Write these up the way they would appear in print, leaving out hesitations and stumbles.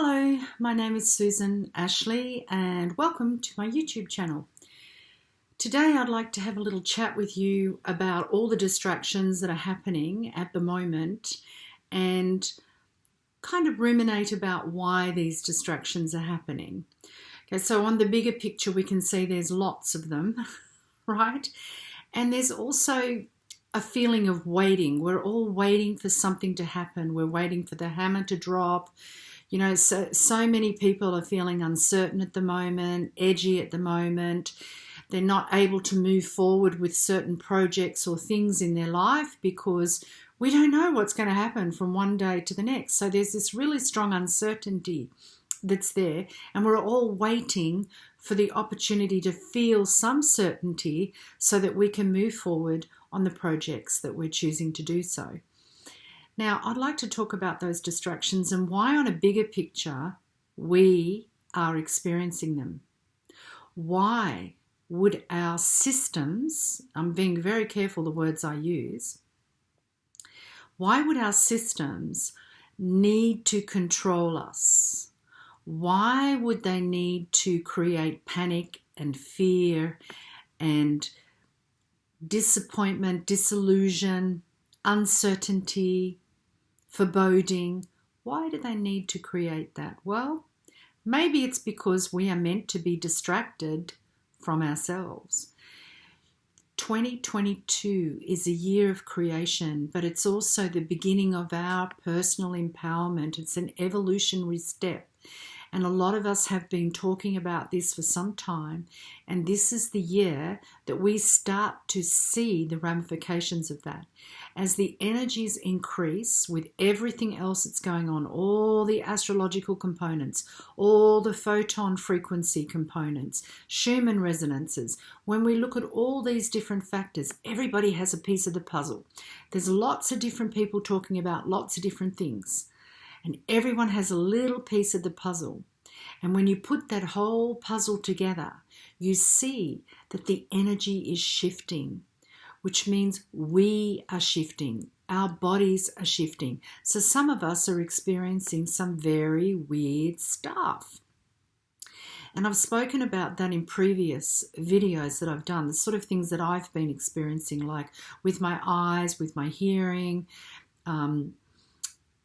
Hello, my name is Susan Ashley and welcome to my YouTube channel. Today I'd like to have a little chat with you about all the distractions that are happening at the moment and kind of ruminate about why these distractions are happening. Okay, so on the bigger picture we can see there's lots of them, right? And there's also a feeling of waiting. We're all waiting for something to happen. We're waiting for the hammer to drop. You know, so many people are feeling uncertain at the moment, edgy at the moment. They're not able to move forward with certain projects or things in their life because we don't know what's going to happen from one day to the next. So there's this really strong uncertainty that's there, and we're all waiting for the opportunity to feel some certainty so that we can move forward on the projects that we're choosing to do so. Now, I'd like to talk about those distractions and why on a bigger picture we are experiencing them. Why would our systems, I'm being very careful the words I use, why would our systems need to control us? Why would they need to create panic and fear and disappointment, disillusion, uncertainty, foreboding? Why do they need to create that? Well, maybe it's because we are meant to be distracted from ourselves. 2022 is a year of creation, but it's also the beginning of our personal empowerment. It's an evolutionary step. And a lot of us have been talking about this for some time. And this is the year that we start to see the ramifications of that. As the energies increase with everything else that's going on, all the astrological components, all the photon frequency components, Schumann resonances, when we look at all these different factors, everybody has a piece of the puzzle. There's lots of different people talking about lots of different things. And everyone has a little piece of the puzzle. And when you put that whole puzzle together, you see that the energy is shifting, which means we are shifting. Our bodies are shifting. So some of us are experiencing some very weird stuff. And I've spoken about that in previous videos that I've done, the sort of things that I've been experiencing, like with my eyes, with my hearing,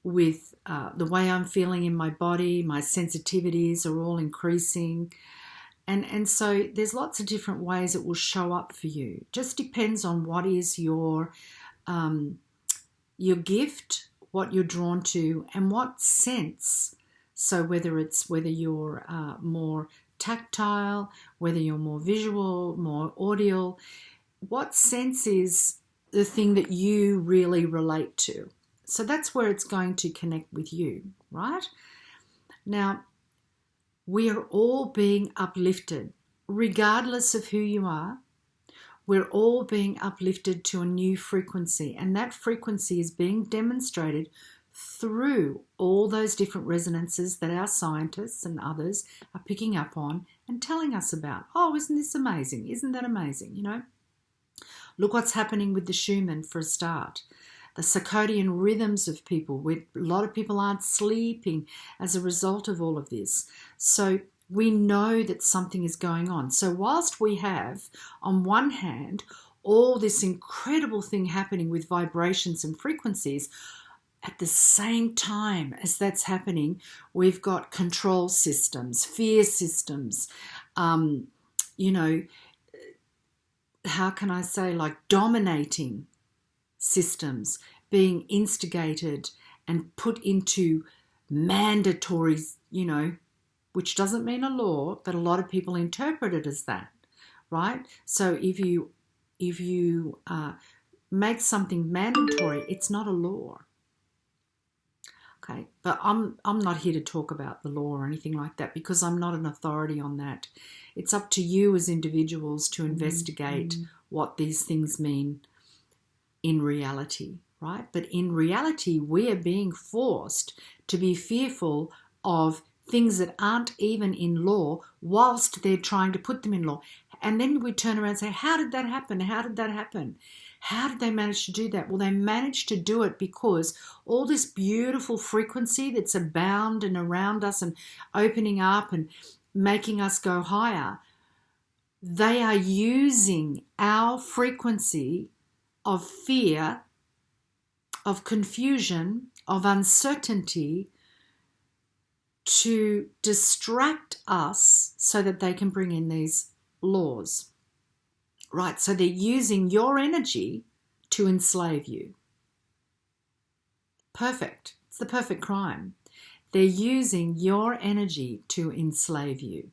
with the way I'm feeling in my body. My sensitivities are all increasing. And so there's lots of different ways it will show up for you. Just depends on what is your gift, what you're drawn to, and what sense. So whether you're more tactile, whether you're more visual, more audio, what sense is the thing that you really relate to? So that's where it's going to connect with you, right? Now, we are all being uplifted, regardless of who you are. We're all being uplifted to a new frequency, and that frequency is being demonstrated through all those different resonances that our scientists and others are picking up on and telling us about. Oh, isn't this amazing? Isn't that amazing? You know, look what's happening with the Schumann for a start. The circadian rhythms of people, where a lot of people aren't sleeping as a result of all of this. So we know that something is going on. So whilst we have, on one hand, all this incredible thing happening with vibrations and frequencies, at the same time as that's happening, we've got control systems, fear systems, you know, how can I say, like dominating systems being instigated and put into mandatory, you know, which doesn't mean a law, but a lot of people interpret it as that, right? So if you make something mandatory, it's not a law. Okay, but I'm not here to talk about the law or anything like that because I'm not an authority on that. It's up to you as individuals to investigate what these things mean in reality, right? But in reality, we are being forced to be fearful of things that aren't even in law whilst they're trying to put them in law. And then we turn around and say, how did that happen? How did that happen? How did they manage to do that? Well, they managed to do it because all this beautiful frequency that's abound and around us and opening up and making us go higher, they are using our frequency of fear, of confusion, of uncertainty to distract us so that they can bring in these laws. Right, so they're using your energy to enslave you. Perfect. It's the perfect crime. They're using your energy to enslave you.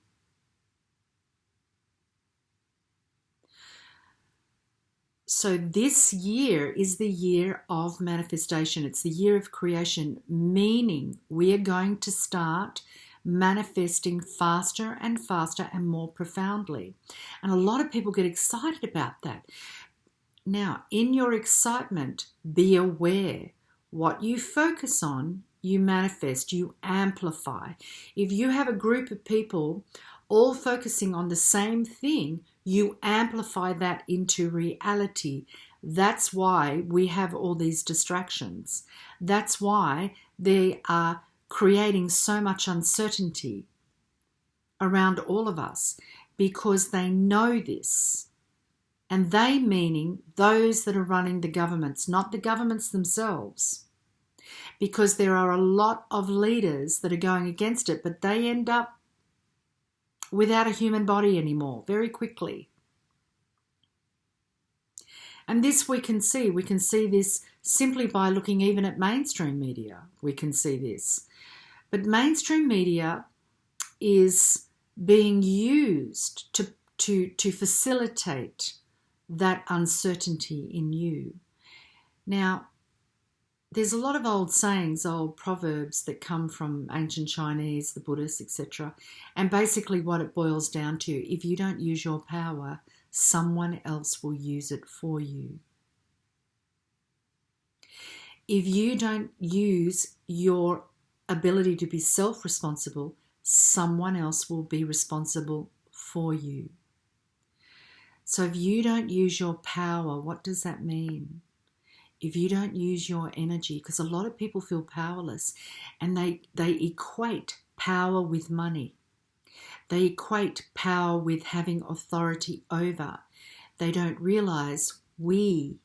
So this year is the year of manifestation. It's the year of creation, meaning we are going to start manifesting faster and faster and more profoundly. And a lot of people get excited about that. Now, in your excitement, be aware. What you focus on, you manifest, you amplify. If you have a group of people all focusing on the same thing, you amplify that into reality. That's why we have all these distractions. That's why they are creating so much uncertainty around all of us, because they know this. And they meaning those that are running the governments, not the governments themselves. Because there are a lot of leaders that are going against it, but they end up without a human body anymore very quickly. And this we can see. We can see this simply by looking even at mainstream media. We can see this. But mainstream media is being used to facilitate that uncertainty in you. Now, there's a lot of old sayings, old proverbs that come from ancient Chinese, the Buddhists, etc. And basically what it boils down to, if you don't use your power, someone else will use it for you. If you don't use your ability to be self-responsible, someone else will be responsible for you. So if you don't use your power, what does that mean? If you don't use your energy, because a lot of people feel powerless and they equate power with money. They equate power with having authority over. They don't realize we,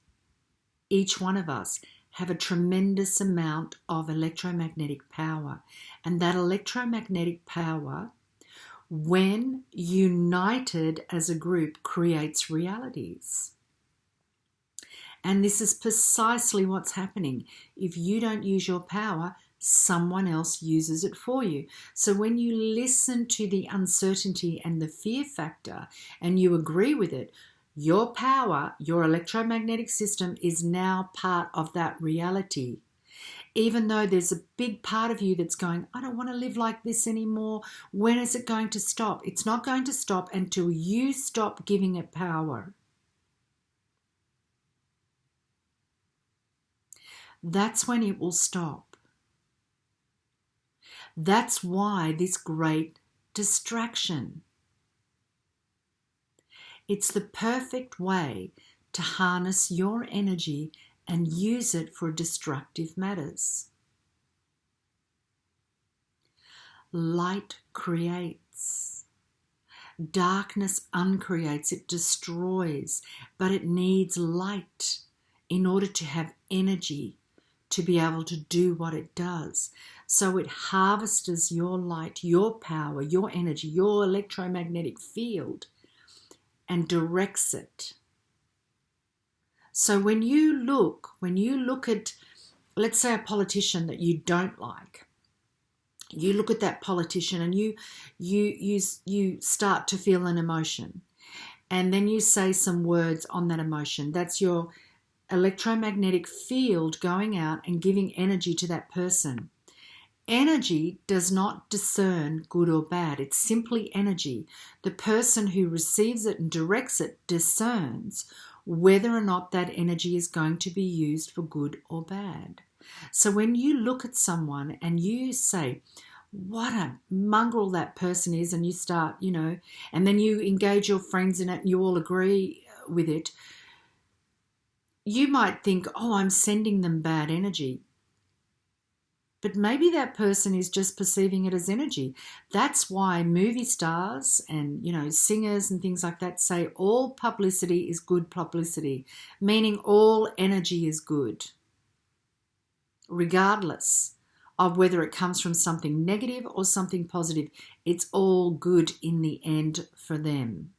each one of us, have a tremendous amount of electromagnetic power. And that electromagnetic power, when united as a group, creates realities. And this is precisely what's happening. If you don't use your power, someone else uses it for you. So when you listen to the uncertainty and the fear factor and you agree with it, your power, your electromagnetic system is now part of that reality. Even though there's a big part of you that's going, I don't want to live like this anymore. When is it going to stop? It's not going to stop until you stop giving it power. That's when it will stop. That's why this great distraction. It's the perfect way to harness your energy and use it for destructive matters. Light creates. Darkness uncreates, it destroys, but it needs light in order to have energy to be able to do what it does. So it harvests your light, your power, your energy, your electromagnetic field, and directs it. So when you look at, let's say, a politician that you don't like, you look at that politician and you start to feel an emotion, and then you say some words on that emotion. That's your electromagnetic field going out and giving energy to that person. Energy does not discern good or bad. It's simply energy. The person who receives it and directs it discerns whether or not that energy is going to be used for good or bad. So when you look at someone and you say, what a mongrel that person is, and you start, and then you engage your friends in it and you all agree with it, you might think, oh, I'm sending them bad energy. But maybe that person is just perceiving it as energy. That's why movie stars and, singers and things like that say all publicity is good publicity, meaning all energy is good, regardless of whether it comes from something negative or something positive. It's all good in the end for them.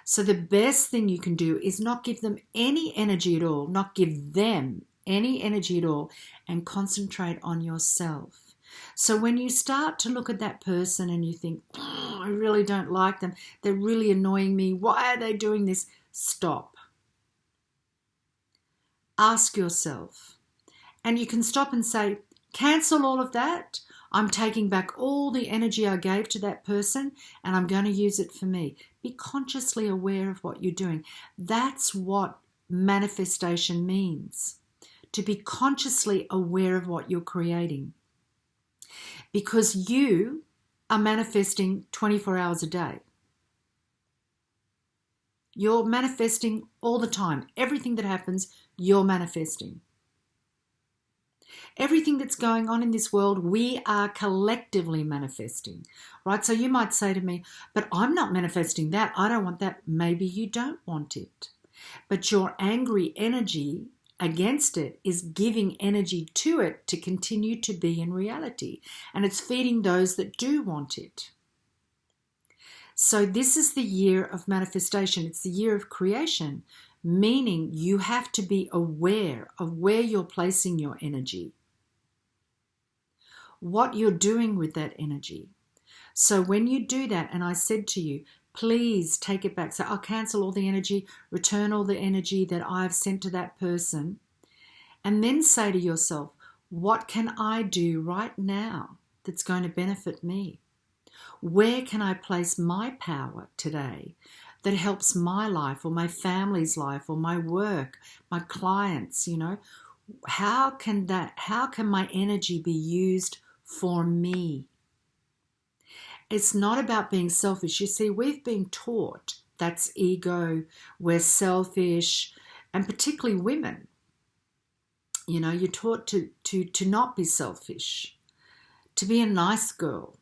So the best thing you can do is not give them any energy at all, not give them any energy at all, and concentrate on yourself. So when you start to look at that person and you think, oh, I really don't like them, they're really annoying me, why are they doing this? Stop. Ask yourself. And you can stop and say, cancel all of that. I'm taking back all the energy I gave to that person and I'm going to use it for me. Be consciously aware of what you're doing. That's what manifestation means. To be consciously aware of what you're creating. Because you are manifesting 24 hours a day. You're manifesting all the time. Everything that happens, you're manifesting. Everything that's going on in this world, we are collectively manifesting, right? So you might say to me, but I'm not manifesting that. I don't want that. Maybe you don't want it. But your angry energy against it is giving energy to it to continue to be in reality. And it's feeding those that do want it. So this is the year of manifestation. It's the year of creation, meaning you have to be aware of where you're placing your energy, what you're doing with that energy. So when you do that, and I said to you, please take it back. So I'll cancel all the energy, return all the energy that I've sent to that person, and then say to yourself, what can I do right now that's going to benefit me? Where can I place my power today that helps my life or my family's life or my work, my clients, How can my energy be used for me? It's not about being selfish. You see, we've been taught that's ego, we're selfish, and particularly women. You're taught to not be selfish, to be a nice girl.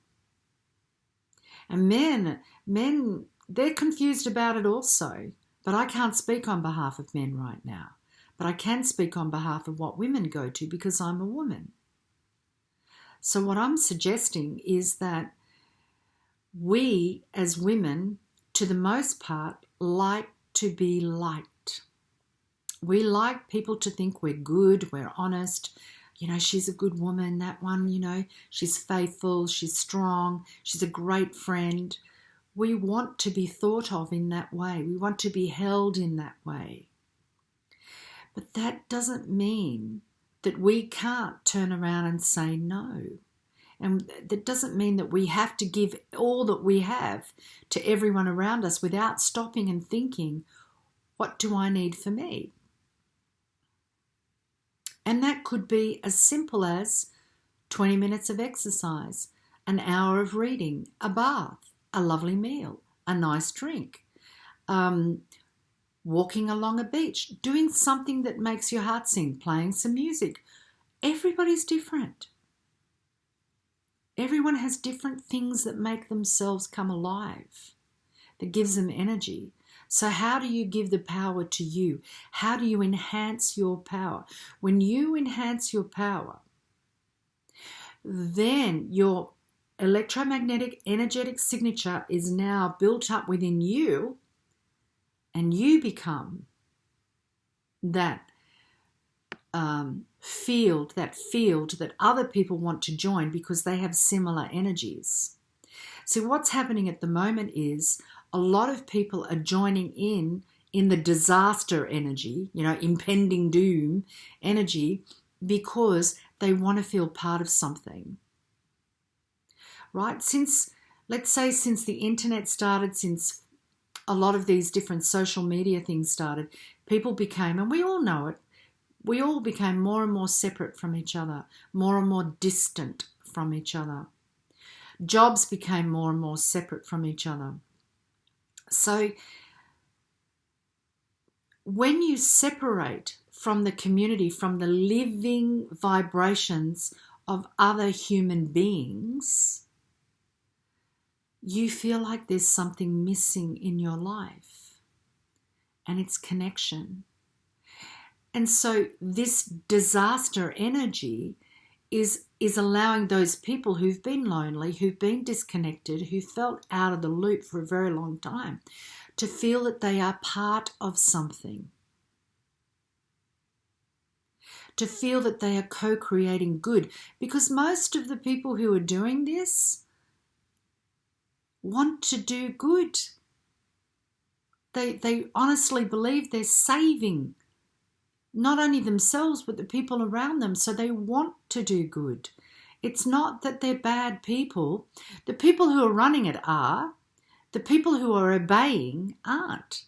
And men, they're confused about it also. But I can't speak on behalf of men right now. But I can speak on behalf of what women go to because I'm a woman. So what I'm suggesting is that we as women, to the most part, like to be liked. We like people to think we're good, we're honest. She's a good woman, that one, she's faithful, she's strong, she's a great friend. We want to be thought of in that way. We want to be held in that way. But that doesn't mean that we can't turn around and say no. And that doesn't mean that we have to give all that we have to everyone around us without stopping and thinking, what do I need for me? And that could be as simple as 20 minutes of exercise, an hour of reading, a bath, a lovely meal, a nice drink, walking along a beach, doing something that makes your heart sing, playing some music. Everybody's different. Everyone has different things that make themselves come alive, that gives them energy. So how do you give the power to you? How do you enhance your power? When you enhance your power, then your electromagnetic energetic signature is now built up within you, and you become that field that other people want to join because they have similar energies. So what's happening at the moment is a lot of people are joining in the disaster energy, impending doom energy, because they want to feel part of something. Right? Since the internet started, since a lot of these different social media things started, people became, and we all know it, we all became more and more separate from each other, more and more distant from each other. Jobs became more and more separate from each other. So when you separate from the community, from the living vibrations of other human beings, you feel like there's something missing in your life, and it's connection. And so this disaster energy is allowing those people who've been lonely, who've been disconnected, who felt out of the loop for a very long time, to feel that they are part of something. To feel that they are co-creating good. Because most of the people who are doing this want to do good. They honestly believe they're saving not only themselves but the people around them, so they want to do good. It's not that they're bad people. The people who are running it are. The people who are obeying aren't.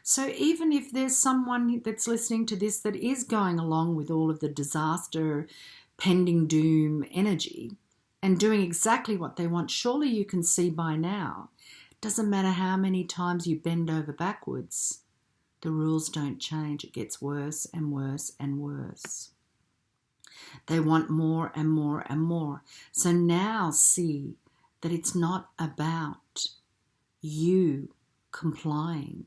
So even if there's someone that's listening to this that is going along with all of the disaster, pending doom energy and doing exactly what they want, surely you can see by now, it doesn't matter how many times you bend over backwards, the rules don't change. It gets worse and worse and worse. They want more and more and more. So now see that it's not about you complying.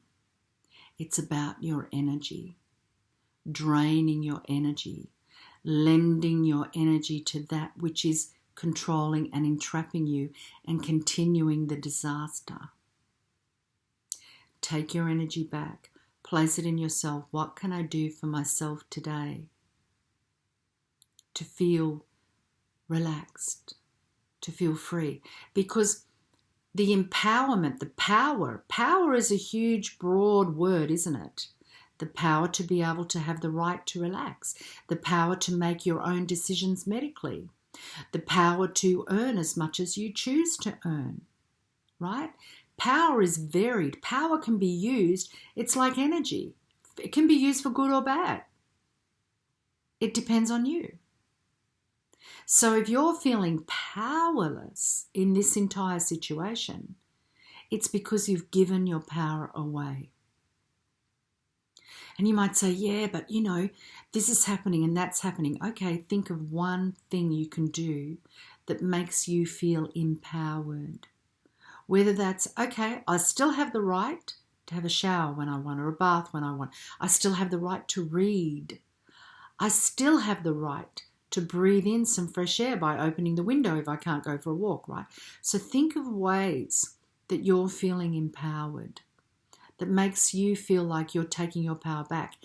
It's about your energy, draining your energy, lending your energy to that which is controlling and entrapping you and continuing the disaster. Take your energy back. Place it in yourself. What can I do for myself today to feel relaxed, to feel free? Because the empowerment, the power is a huge, broad word, isn't it? The power to be able to have the right to relax, the power to make your own decisions medically, the power to earn as much as you choose to earn, right? Power is varied. Power can be used. It's like energy. It can be used for good or bad. It depends on you. So if you're feeling powerless in this entire situation, it's because you've given your power away. And you might say, yeah, but this is happening and that's happening. Okay, think of one thing you can do that makes you feel empowered. Whether that's, okay, I still have the right to have a shower when I want or a bath when I want. I still have the right to read. I still have the right to breathe in some fresh air by opening the window if I can't go for a walk, right? So think of ways that you're feeling empowered, that makes you feel like you're taking your power back.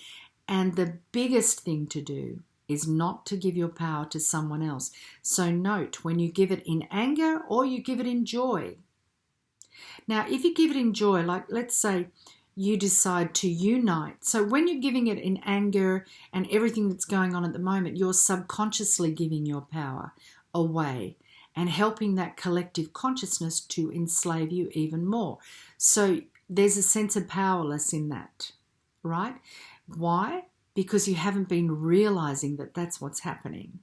And the biggest thing to do is not to give your power to someone else. So note when you give it in anger or you give it in joy. Now, if you give it in joy, like let's say you decide to unite. So when you're giving it in anger and everything that's going on at the moment, you're subconsciously giving your power away and helping that collective consciousness to enslave you even more. So there's a sense of powerless in that, right? Why? Because you haven't been realizing that that's what's happening.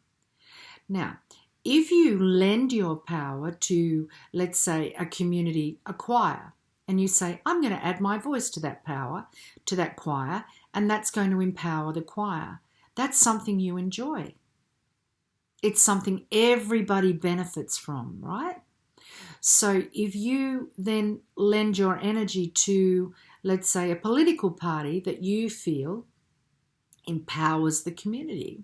Now, if you lend your power to, let's say, a community, a choir, and you say, I'm going to add my voice to that power, to that choir, and that's going to empower the choir. That's something you enjoy. It's something everybody benefits from, right? So if you then lend your energy to, let's say, a political party that you feel empowers the community,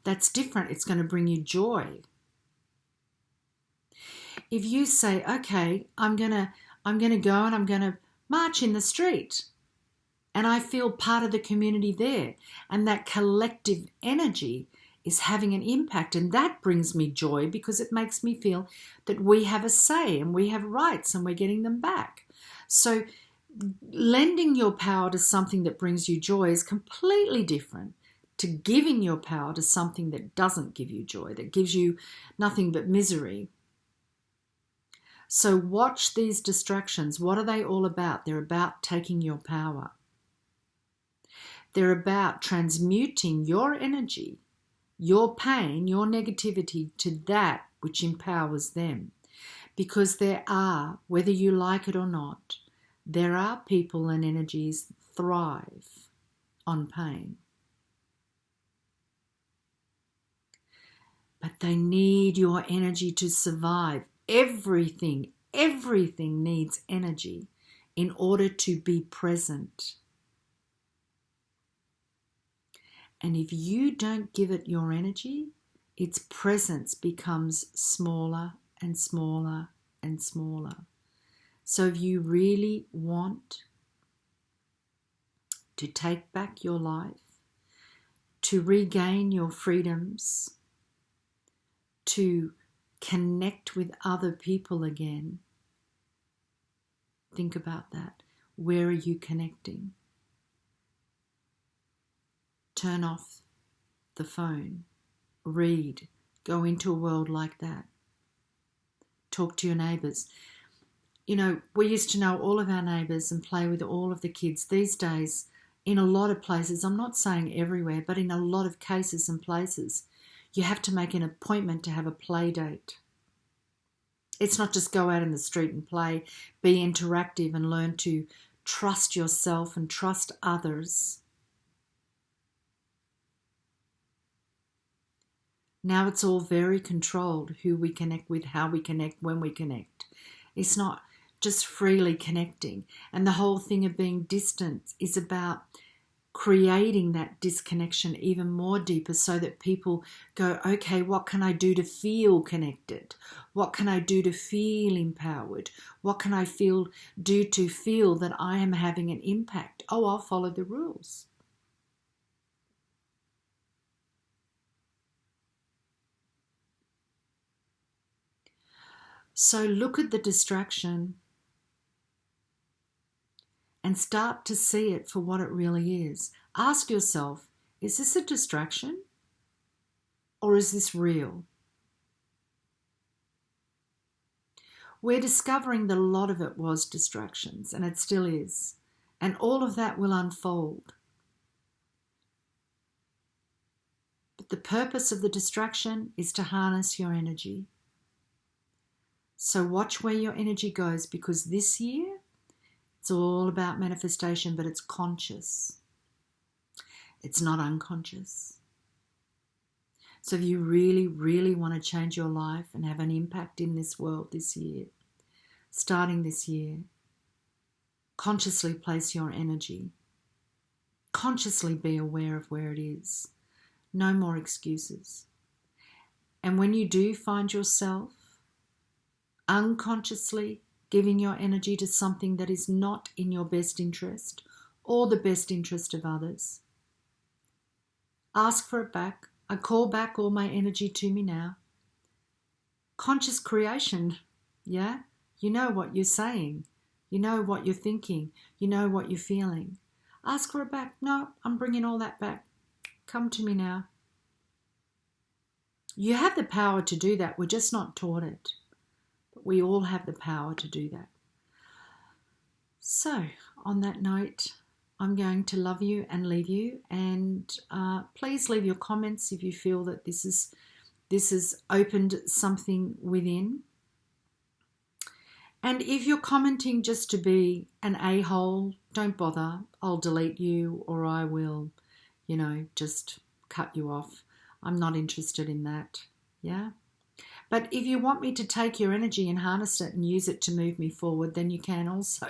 that's different. It's going to bring you joy. If you say, okay, I'm going to go and I'm going to march in the street and I feel part of the community there, and that collective energy is having an impact, and that brings me joy because it makes me feel that we have a say and we have rights and we're getting them back. So lending your power to something that brings you joy is completely different to giving your power to something that doesn't give you joy, that gives you nothing but misery. So watch these distractions. What are they all about? They're about taking your power. They're about transmuting your energy, your pain, your negativity to that which empowers them. Because there are, whether you like it or not, There are people and energies that thrive on pain. But they need your energy to survive. Everything needs energy in order to be present. And if you don't give it your energy, its presence becomes smaller and smaller and smaller. So if you really want to take back your life, to regain your freedoms, to connect with other people again, think about that. Where are you connecting? Turn off the phone. Read. Go into a world like that. Talk to your neighbours. You know, we used to know all of our neighbours and play with all of the kids. These days, in a lot of places, I'm not saying everywhere, but in a lot of cases and places, you have to make an appointment to have a play date. It's not just go out in the street and play. Be interactive and learn to trust yourself and trust others. Now it's all very controlled, who we connect with, how we connect, when we connect. It's not just freely connecting. And the whole thing of being distant is about creating that disconnection even more deeper so that people go, okay, what can I do to feel connected? What can I do to feel empowered? What can I do to feel that I am having an impact? Oh, I'll follow the rules. So look at the distraction and start to see it for what it really is. Ask yourself, is this a distraction or is this real? We're discovering that a lot of it was distractions, and it still is. And all of that will unfold. But the purpose of the distraction is to harness your energy. So watch where your energy goes, because this year, it's all about manifestation, but it's conscious. It's not unconscious. So if you really, really want to change your life and have an impact in this world this year, starting this year, consciously place your energy. Consciously be aware of where it is. No more excuses. And when you do find yourself unconsciously giving your energy to something that is not in your best interest or the best interest of others, ask for it back. I call back all my energy to me now. Conscious creation, yeah? You know what you're saying. You know what you're thinking. You know what you're feeling. Ask for it back. No, I'm bringing all that back. Come to me now. You have the power to do that. We're just not taught it. But we all have the power to do that. So, on that note, I'm going to love you and leave you. And please leave your comments if you feel that this has opened something within. And if you're commenting just to be an a-hole, don't bother. I'll delete you, or I will, just cut you off. I'm not interested in that. Yeah? But if you want me to take your energy and harness it and use it to move me forward, then you can also,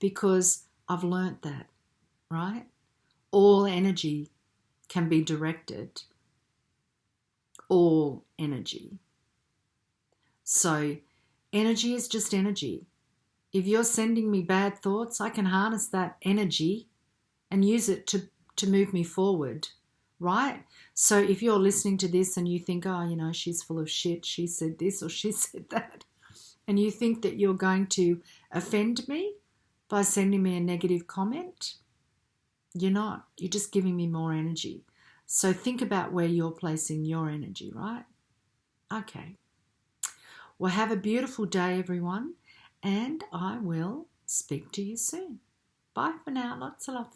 because I've learnt that, right? All energy can be directed. All energy. So energy is just energy. If you're sending me bad thoughts, I can harness that energy and use it to move me forward, right? So if you're listening to this and you think, oh, she's full of shit, she said this or she said that, and you think that you're going to offend me by sending me a negative comment, you're not. You're just giving me more energy. So think about where you're placing your energy, right? Okay. Well, have a beautiful day, everyone, and I will speak to you soon. Bye for now. Lots of love.